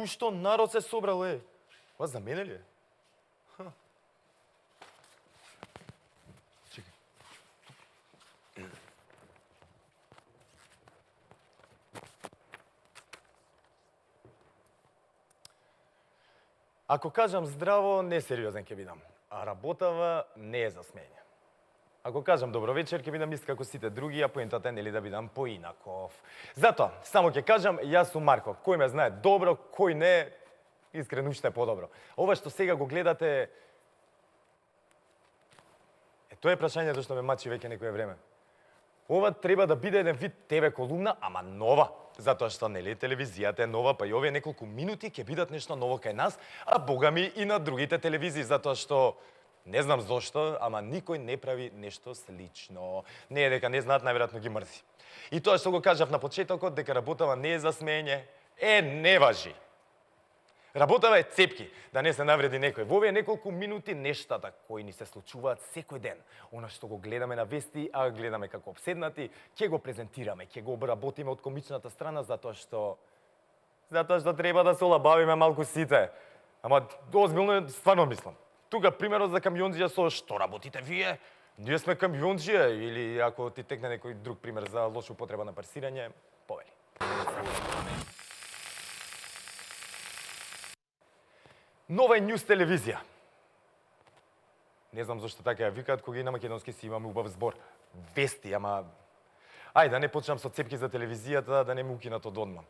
што народ се собрал, Ова за мене ли е? Чекай. Ако кажам здраво, несериозен ќе бидам. А работава не е за смење. Ако кажам добро вечер, ќе бидам ист како сите други, а поентата е нели да бидам поинаков. Затоа, само ќе кажам, јас сум Марко. Кој ме знае добро, кој не, искрено уште е подобро. Ова што сега го гледате... Тоа е прашањето што ме мачи веќе некое време. Ова треба да биде еден вид ТВ колумна, ама нова. Затоа што нели телевизијата е нова, па и овие неколку минути ќе бидат нешто ново кај нас, а богами и на другите телевизии, затоа што не знам зошто, ама никој не прави нешто слично. Не е дека не знаат, најверојатно ги мрзи. И тоа што го кажав на почетокот, дека работава не е за смење, не важи. Работава е цепки, да не се навреди некој. Во овие неколку минути нештата кои ни се случуваат секој ден, она што го гледаме на вести, а гледаме како обседнати, ќе го презентираме, ќе го обработиме од комичната страна, затоа што треба да се олабавиме малку сите. Ама озбилно стварно мислам. Тука примерот за камионџија со што работите вие? Ние сме камионџија, или ако ти текне некој друг пример за лоша употреба на парсирање, повели. Нова Ньюс телевизија. Не знам зашто така ја викаат, кога и на македонски си имаме убав збор. Вести, ама... Ајде, да не почнам со цепки за телевизијата, да не му укинат од одма.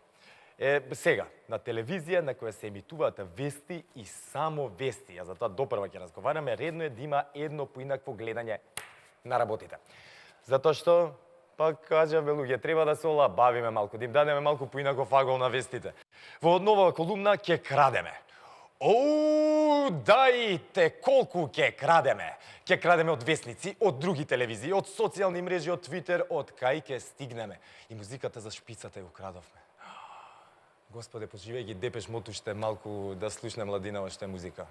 Сега, на телевизија на која се емитуваат вести и само вести, а затоа допрва ќе разговараме, редно е да има едно поинакво гледање на работите. Затоа што, па кажавме луѓе, треба да се олабавиме малку, да им дадеме малку поинаков агол на вестите. Во нова колумна ќе крадеме. Дајте колку ќе крадеме. Ќе крадеме од вестници, од други телевизии, од социјални мрежи, од Твитер, од кај ќе стигнеме. И музиката за шпицата ја украдовме. Господе, поживејќи Депеш Мод уште малку да слушне младинава што е музика.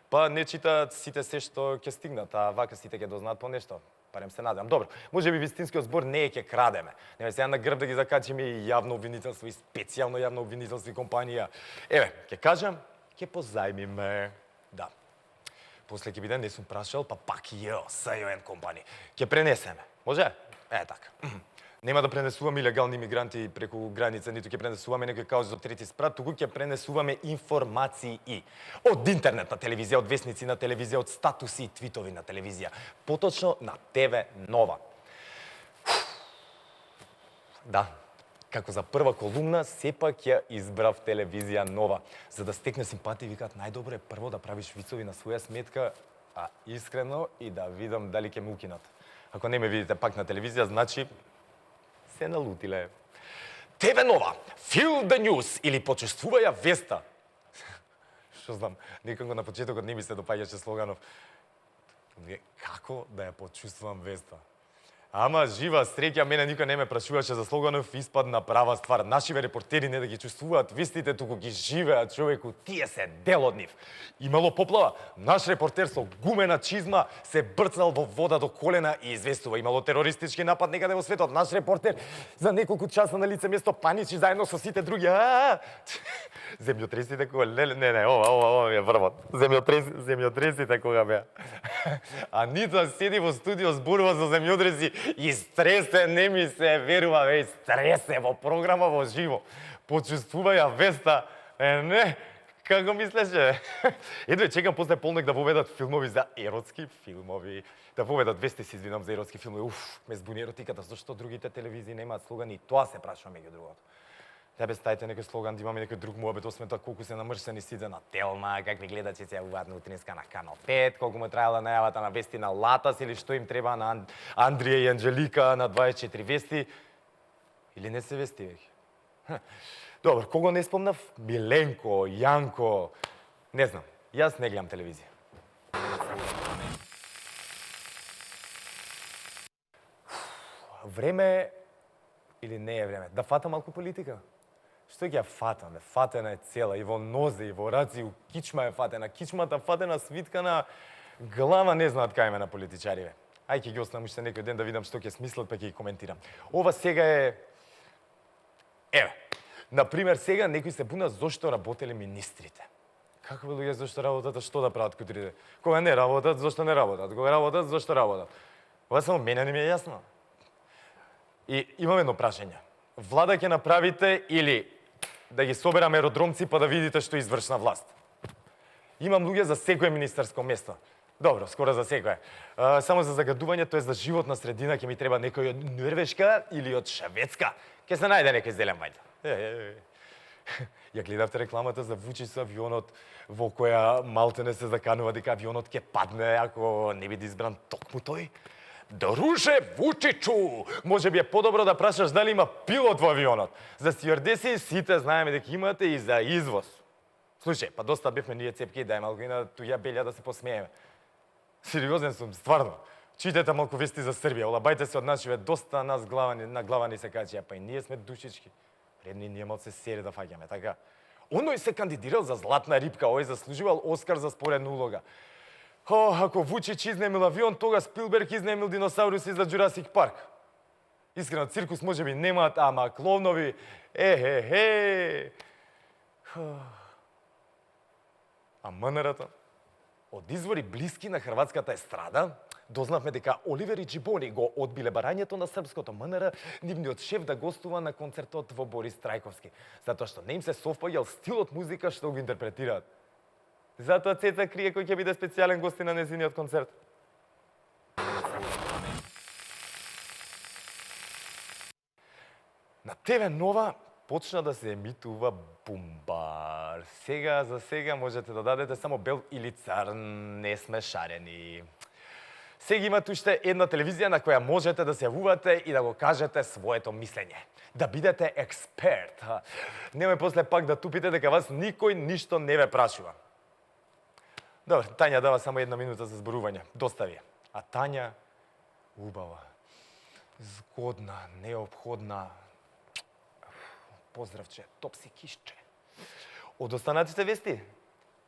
Па не читаат сите се што ќе стигнат, а вака сите ќе дознаат по нешто. Парем се надам. Добро, може би вистинскиот збор не е ќе крадеме. Не сега на грб да ги закачиме и јавно обвинителство и специјално јавно обвинителство и компанија. Еве, ќе кажам, ќе позајмиме. Да. После ќе биде, не сум прашал, па пак јо, СЈН компанија. Ќе пренесеме. Може? Така. Нема да пренесуваме илегални мигранти преку граница, ниту ќе пренесуваме некој каузи од трети спрат, туку ќе пренесуваме информации. Од интернет на телевизија, од вестници на телевизија, од статуси и твитови на телевизија. Поточно на ТВ Нова. Да, како за прва колумна, сепак ја избрав телевизија Нова. За да стекне симпатија, викаат, најдобро е прво да правиш вицови на своја сметка, а искрено и да видам дали ќе ме укинат. Ако не ме видите пак на телевизија, значи се налутиле. ТВ Нова, Feel the News или почувствувај веста. Што знам, некако на почетокот не ми се допаѓаше слоганов. Како да ја почувствувам веста? Ама жива среќа, мене никој не ме прашуваше за слоганов, испадна права ствар. Нашиве репортери не да ги чувствуваат вестите, туку ги живеат, човеку, тие се дел од нив. Имало поплава, наш репортер со гумена чизма се брцнал во вода до колена и известува. Имало терористички напад некаде во светот, наш репортер за неколку часа на лице место паничи заедно со сите други. Земјотресите кога не, ова ми е врвот. Земјотресите кога беа. А Ница седи во студио зборува за земјотреси и стресе, не ми се верува, стресе во програма во живо. Почувствувај веста, не, како мислеше? Едве, чекам после полнек да воведат филмови за еротски филмови. Да воведат вести, се извинам, за еротски филмови. Ме збуни еротиката, зашто другите телевизии немаат слогани? Тоа се прашувам меѓу другото. Тебе ставите некој слоган, да имаме некој друг муабет, освен тоа колку се намршени сите на Телма, какви гледачи се јавуваат на утринска на Канал 5, колку му траела најавата на вести на Латас или што им треба на Андрија и Анџелика на 24 вести. Или не се вести веќе? Добро, кого не спомнав? Миленко, Јанко, не знам. Јас не гледам телевизија. Време или не е време? Да фатам малку политика? Што ќе ја фатам? Фатена е цела, и во нозе, и во раци, и у кичма е фатена. Кичмата фатена, свиткана, глава не знаат кај ме на политичариве. Ај ќе ги оставам уште некој ден да видам што ќе смислат, па ќе ги коментирам. Ова сега е... Еве, Например, сега некои се бунат зошто работеле министрите. Какви луѓе зошто работат, а што да прават кутрите? Кога не работат, зошто не работат? Кога работат, зошто работат? Ова само мене не ми е јасно. И имам едно прашање. Влада ќе направите или да ги собераме аеродромци па да видите што е извршна власт? Имам луѓе за секое министерско место. Добро, скоро за секое. Само за загадување, тоа е за животна средина, ќе ми треба некој од Норвешка или од Шведска. Ќе се најде некој зелен вајда. Ја гледавте рекламата за Вучич со авионот, во која малтене се заканува дека авионот ќе падне ако не биде избран токму тој? Друже Вучичу, може би е подобро да прашаш дали има пилот во авионот. За стюардеси сите знаеме дека имате и за извоз. Слушај, па доста бевме ние цепки, дај малку и на туја белја да се посмееме. Сериозен сум, стварно. Читете малку вести за Србија, олабајте се од нас, живе доста нас на глава ни се качија, па и ние сме душички. Редни ние малце сере да фаќаме, така? Оној се кандидирал за Златна рибка, ој заслужувал Оскар за споредна улога. Ако Вучич изнемил авион, тога Спилберг изнемил диносауруси за Джурасик парк. Искрено, циркус може би немаат, ама клоунови, А МНР-то? Од извори блиски на хрватската естрада, дознавме дека Оливер и Джибони го одбиле барањето на српското МНР, нивниот шеф да гостува на концертот во Борис Трајковски, затоа што не им се совпаѓал стилот музика што го интерпретираат. Затоа Цеца крие кој ќе биде специјален гости на незиниот концерт. На ТВ Нова почна да се емитува Бумбар. За сега можете да дадете само бел или црн, не сме шарени. Сега има уште една телевизија на која можете да се јавувате и да го кажете своето мислење. Да бидете експерт. Немој после пак да тупите дека вас никој ништо не ве прашува. Добро, Тања дава само една минута за зборување. Доста ви е. А Тања, убава, згодна, неопходна, поздравче, топси кишче. Од останатите вести?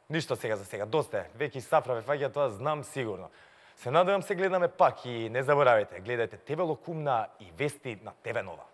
Ништо сега за сега, доста е. Веќе сафра ве фаќа, тоа знам сигурно. Се надевам се гледаме пак и не заборавајте, гледајте ТВ Локумна и вести на ТВ Нова.